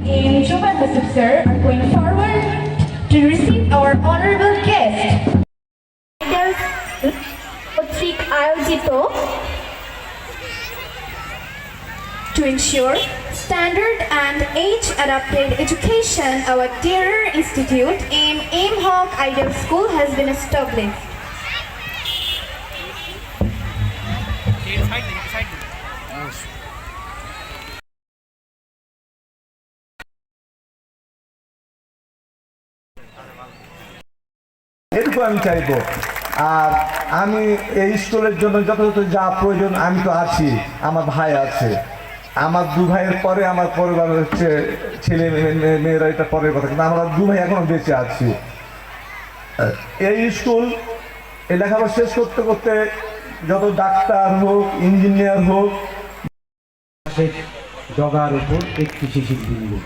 and Jovan Masuk sir are going forward to receive our honorable guest. কর্তৃক আয়োজিত To ensure standard and age-adapted education, our dearer institute in Aimhawk Ideal School has been established. এটুকু আমি চাইবো। আর আমি এই স্কুলের জন্য যথাযথ যা প্রয়োজন আমি তো আছি, আমার ভাই আছে, আমার দু ভাইয়ের পরে আমার পরিবার হচ্ছে ছেলে মেয়েরা, এটা পরের কথা, কিন্তু আমরা দু ভাই এখনো বেঁচে আছি। এই স্কুল এই লেখাপড়া শেষ করতে করতে যত ডাক্তার হোক, ইঞ্জিনিয়ার হোক, জগার উপর একটি শিশির বিন্দু।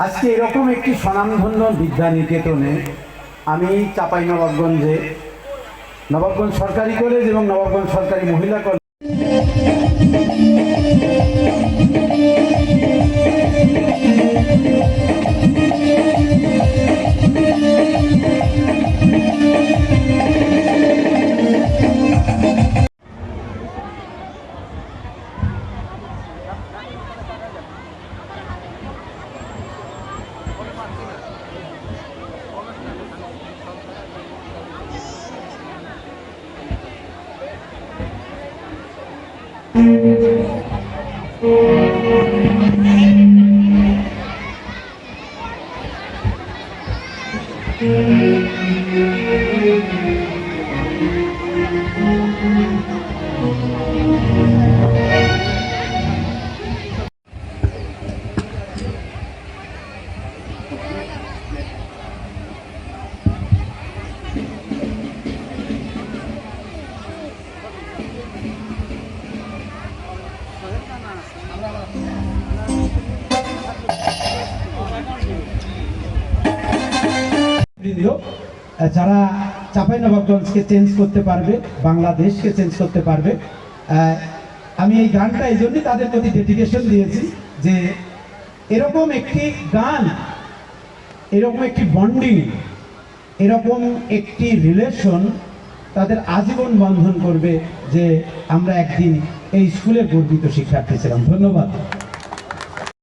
আজকে এরকম একটি স্বনামধন্য বিদ্যানিকেতনে আমি চাঁপাইনবাবগঞ্জে নবাবগঞ্জ সরকারি কলেজ এবং নবাবগঞ্জ সরকারি মহিলা কলেজ যারা চাঁপাইনবাবগঞ্জকে চেঞ্জ করতে পারবে, বাংলাদেশকে চেঞ্জ করতে পারবে। আমি এই গানটা এই জন্যই তাদের প্রতি ডেডিকেশন দিয়েছি যে এরকম একটি গান, এরকম একটি বন্ডিং, এরকম একটি রিলেশন তাদের আজীবন বন্ধন করবে যে আমরা একদিন এই স্কুলে গর্বিত শিক্ষার্থী ছিলাম। ধন্যবাদ।